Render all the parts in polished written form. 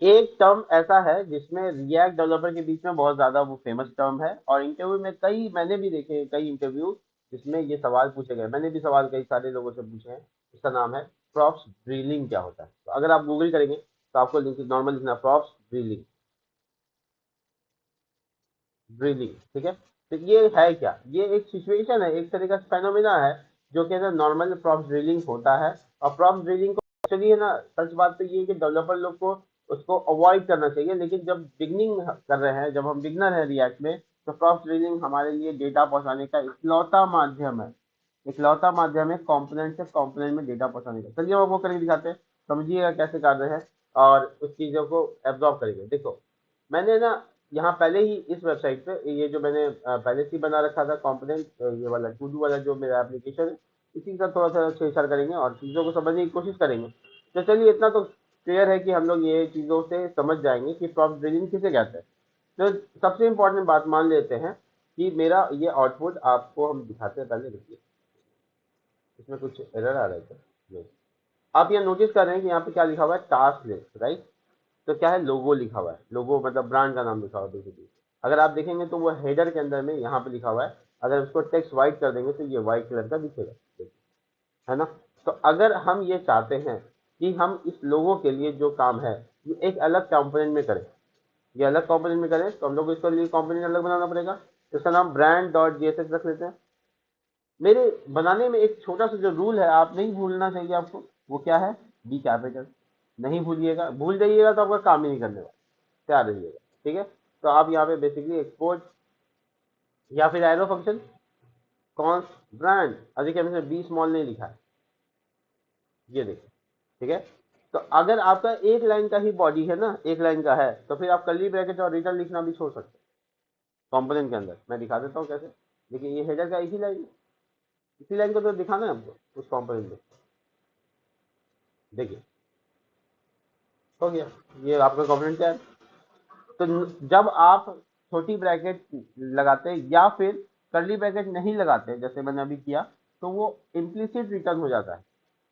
एक टर्म ऐसा है जिसमें रिएक्ट डेवलपर के बीच में बहुत ज्यादा वो फेमस टर्म है, और इंटरव्यू में कई मैंने भी देखे कई इंटरव्यू जिसमें ये सवाल पूछे गए, मैंने भी सवाल कई सारे लोगों से पूछे हैं। इसका नाम है प्रॉप्स ड्रिलिंग क्या होता है। तो अगर आप गूगल करेंगे तो आपको लिंक नॉर्मल लिखना प्रॉप्स ड्रिलिंग, ड्रिलिंग, ठीक है। तो ये है क्या, ये एक सिचुएशन है, एक तरह का फेनोमेना है जो कि नॉर्मल प्रॉप्स ड्रिलिंग होता है। और प्रॉप्स ड्रिलिंग को एक्चुअली है ना, सच बात तो ये है कि डेवलपर लोग को उसको अवॉइड करना चाहिए, लेकिन जब बिगनिंग कर रहे हैं, जब हम बिगनर हैं रिएक्ट में, तो प्रॉप्स ड्रिलिंग हमारे लिए डेटा पहुंचाने का इकलौता माध्यम है। इकलौता माध्यम है कंपोनेंट से कंपोनेंट में डेटा पहुंचाने का। चलिए हम आपको करके दिखाते हैं, समझिएगा कैसे कर रहे हैं और उस चीजों को एब्जॉर्ब करेंगे। देखो, मैंने ना यहाँ पहले ही इस वेबसाइट पे ये जो मैंने पहले से ही बना रखा था कंपोनेंट, ये वाला टू डू वाला जो मेरा एप्लीकेशन है, इसी का थोड़ा सा छेड़छाड़ करेंगे और चीज़ों को समझने की कोशिश करेंगे। तो चलिए, इतना तो क्लियर है कि हम लोग ये चीज़ों से समझ जाएंगे कि प्रॉम्प्ट ड्रिलिंग किसे कहते हैं। तो सबसे इम्पोर्टेंट बात मान लेते हैं कि मेरा ये आउटपुट आपको हम दिखाते हैं। पहले देखिए, इसमें कुछ एरर आ रहा है क्या? नहीं। आप ये नोटिस कर रहे हैं कि यहाँ पे क्या लिखा हुआ है, टास्क लिस्ट, राइट। तो क्या है, लोगो लिखा हुआ है, लोगो मतलब ब्रांड का नाम लिखा हुआ है बेसिकली। अगर आप देखेंगे तो वो हेडर के अंदर में यहाँ पे लिखा हुआ है, अगर उसको टेक्स्ट व्हाइट कर देंगे तो ये व्हाइट कलर का दिखेगा, है ना। तो अगर हम ये चाहते हैं कि हम इस लोगो के लिए जो काम है ये एक अलग कंपोनेंट में करें, ये अलग कंपोनेंट में करें, तो हम लोग को इसके लिए कंपोनेंट अलग बनाना पड़ेगा। तो इसका नाम ब्रांड डॉट जेएसएस रख लेते हैं। मेरे बनाने में एक छोटा सा जो रूल है, आप नहीं भूलना चाहिए आपको, वो क्या है, बी कैपिटल। नहीं भूलिएगा, भूल जाइएगा तो आपका काम ही नहीं करने वाला, तैयार रहिएगा, ठीक है। तो आप यहाँ पे बेसिकली एक्सपोर्ट या फिर एरो फंक्शन कॉन्स ब्रांड, अधिक हमने बी स्मॉल नहीं लिखा है, ये देखिए, ठीक है। तो अगर आपका एक लाइन का ही बॉडी है ना, एक लाइन का है, तो फिर आप कर्ली ब्रैकेट और रिटर्न लिखना भी छोड़ सकते हैं कंपोनेंट के अंदर। मैं दिखा देता हूँ कैसे। देखिए, ये हेडर का एक ही लाइन, इसी लाइन को तो दिखाना है हमको उस कंपोनेंट में। देखिए, हो गया, ये आपका कंपोनेंट क्या है। तो जब आप छोटी ब्रैकेट लगाते हैं या फिर कर्ली ब्रैकेट नहीं लगाते जैसे मैंने अभी किया, तो वो इम्प्लीसिट रिटर्न हो जाता है,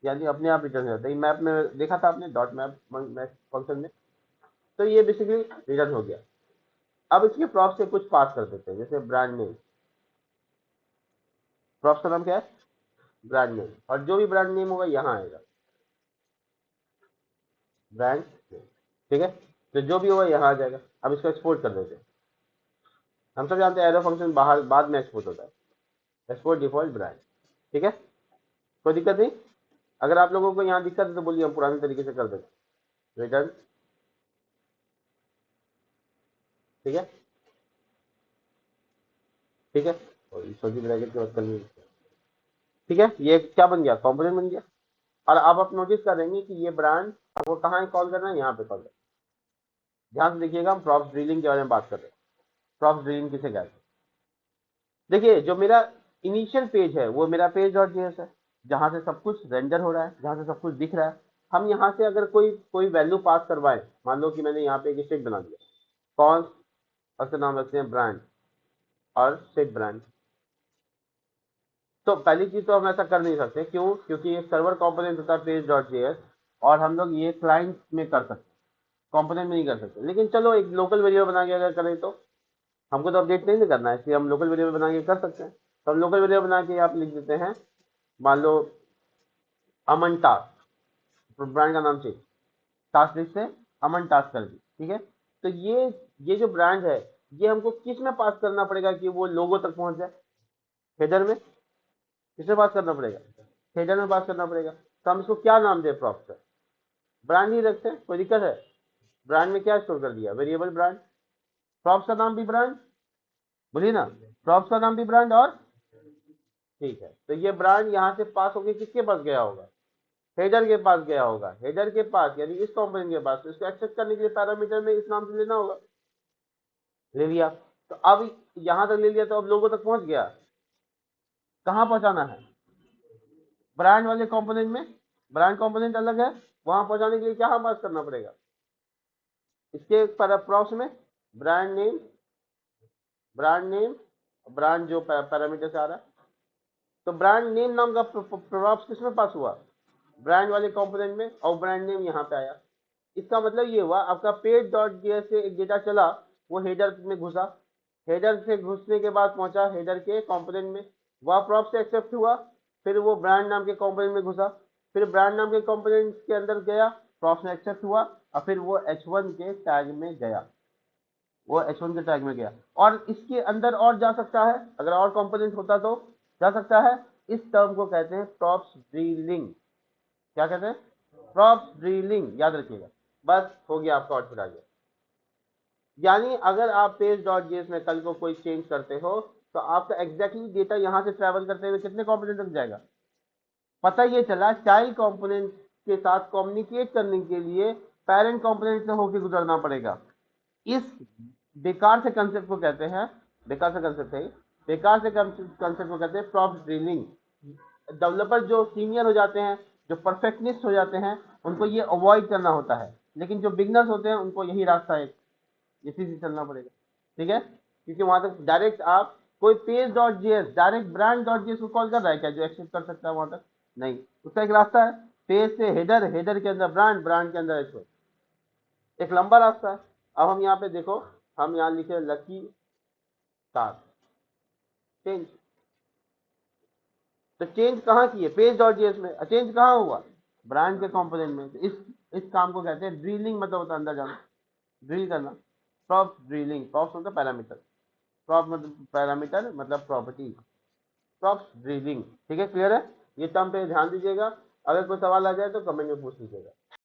यानी अपने आप रिटर्न हो जाता है। मैप में देखा था आपने, डॉट मैप फंक्शन में। तो ये बेसिकली रिटर्न हो गया। अब इसके प्रॉप्स से कुछ पास कर देते हैं, जैसे ब्रांड नेम। प्रॉप्स का नाम क्या है, ब्रांड नेम, और जो भी ब्रांड नेम होगा यहाँ आएगा, ब्रांड नेम, ठीक है। तो जो भी होगा यहाँ आ जाएगा। अब इसको एक्सपोर्ट कर देते हैं। हम सब जानते हैं एरो फंक्शन बाहर बाद में एक्सपोर्ट होता है, एक्सपोर्ट डिफॉल्ट ब्रांड, ठीक है। कोई दिक्कत नहीं। अगर आप लोगों को यहाँ दिक्कत है तो बोलिए, हम पुराने तरीके से कर देंगे, रिटर्न, ठीक है, ठीक है। और इस छोटी ब्रैकेट के बाद करनी, ठीक है। ये क्या बन गया, कॉम्पोनेंट बन गया। और अब आप नोटिस करेंगे कि ये ब्रांड आपको कहाँ कॉल करना है, यहाँ पे कॉल करना है। ध्यान से देखिएगा, हम प्रॉप्स ड्रिलिंग के बारे में बात कर रहे हैं। प्रॉप्स ड्रिलिंग किसे कहते हैं। देखिए, जो मेरा इनिशियल पेज है वो मेरा पेज डॉट जेएस है, जहाँ से सब कुछ रेंडर हो रहा है, जहाँ से सब कुछ दिख रहा है। हम यहाँ से अगर कोई कोई वैल्यू पास करवाएं, मान लो कि मैंने यहाँ पे एक स्टेट बना दिया, कौन, और उसका नाम रखते हैं ब्रांड और सेट ब्रांड। तो पहली चीज तो हम ऐसा कर नहीं सकते, क्यों, क्योंकि ये सर्वर कंपोनेंट होता है पेज डॉट जेएस, और हम लोग ये क्लाइंट में कर सकते हैं, कंपोनेंट में नहीं कर सकते। लेकिन चलो एक लोकल वेरिएबल बना के अगर करें तो हमको तो अपडेट नहीं करना है, इसलिए हम लोकल वेरिएबल बना के कर सकते हैं। तो हम लोकल वेरिएबल बना के आप लिख देते हैं, मान लो अमन टास्क, ब्रांड का नाम चाहिए, टास्क लिस्ट से अमन टास्क कर दी, ठीक है। तो ये जो ब्रांड है, ये हमको किस में पास करना पड़ेगा कि वो लोगों तक पहुंच जाए, हेडर में। किसमें पास करना पड़ेगा, हेडर में पास करना पड़ेगा। तो हम इसको क्या नाम दे, प्रॉप्स है, ब्रांड ही रखते हैं, कोई दिक्कत है। ब्रांड में क्या स्टोर कर दिया, वेरिएबल ब्रांड, प्रॉप्स का नाम भी ब्रांड, बोलिए ना, प्रॉप्स का नाम भी ब्रांड, और ठीक है। तो ये ब्रांड यहाँ से पास होकर किसके पास गया होगा, हेडर के पास गया होगा, हेडर के पास यानी इस कंपोनेंट के पास। तो इसको एक्सेस करने के लिए पैरामीटर में इस नाम से लेना होगा, ले लिया। तो अब यहाँ तक ले लिया, तो अब लोगों तक पहुंच गया। कहाँ पहुंचाना है, ब्रांड वाले कंपोनेंट में, ब्रांड कंपोनेंट अलग है, वहां पहुंचाने के लिए क्या पास करना पड़ेगा, इसके प्रॉप्स में brand name, brand name, brand जो पैरामीटर से आ रहा है। तो ब्रांड नेम नाम का प्रॉप्स किसमें पास हुआ, ब्रांड वाले कंपोनेंट में, और ब्रांड नेम यहाँ पे आया। इसका मतलब ये हुआ आपका पेज डॉट जेएस से एक डेटा चला, वो हेडर में घुसा, हेडर से घुसने के बाद पहुंचा हेडर के कंपोनेंट में, वह प्रॉप से एक्सेप्ट हुआ, फिर वो ब्रांड नाम के कंपोनेंट में घुसा, फिर ब्रांड नाम के कंपोनेंट के अंदर गया, प्रॉप में एक्सेप्ट हुआ, और फिर वो H1 के टैग में गया, वो H1 के टैग में गया। और इसके अंदर और जा सकता है, अगर और कंपोनेंट होता तो जा सकता है। इस टर्म को कहते हैं प्रॉप्स ड्रिलिंग। क्या कहते हैं? प्रॉप्स ड्रिलिंग, याद रखिएगा। बस हो गया आपका आउटपुट आ गया। यानी अगर आप पेज डॉट जेएस में कल को कोई चेंज करते हो तो आपका एग्जैक्टली डेटा यहां से ट्रैवल करते हुए कितने कंपोनेंट तक जाएगा? पता ये चला चाइल्ड कंपोनेंट के साथ कम्युनिकेट करने के लिए पेरेंट कंपोनेंट से होकर गुजरना पड़ेगा। इस बेकार से कंसेप्ट को कहते हैं, बेकार से कंसेप्ट है, बेकार से कंसेप्ट को कहते हैं प्रॉप्ट ड्रिलिंग। डेवलपर जो सीनियर हो जाते हैं, जो परफेक्टनिस्ट हो जाते हैं, उनको ये अवॉइड करना होता है, लेकिन जो बिगनर्स होते हैं उनको यही रास्ता है, इसी से चलना पड़ेगा। ठीक है, क्योंकि वहां तक डायरेक्ट आप कोई page dot JS direct brand dot JS को कॉल कर रहा है क्या, जो एक्सेस कर सकता है वहां तक? नहीं, उसका एक रास्ता है, पेज से हेडर, हेडर के अंदर ब्रांड, ब्रांड के अंदर एक्सेस, एक लंबा रास्ता है। अब हम यहाँ पे देखो, हम यहाँ लिखे लकी स्टार चेंज, तो चेंज कहाँ की है? पेज डॉट जेएस में। चेंज कहाँ हुआ? ब्रांड के कंपोनेंट में। तो इस काम को कहते हैं ड्रिलिंग, मतलब होता है अंदर जाना, ड्रिल करना। प्रॉप ड्रिलिंग, प्रॉप मतलब पैरामीटर, प्रॉप मतलब पैरामीटर मतलब प्रॉपर्टी, प्रॉप ड्रिलिंग। ठीक है, क्लियर है? ये टर्म पे ध्यान दीजिएगा, अगर कोई सवाल आ जाए तो कमेंट में पूछ लीजिएगा।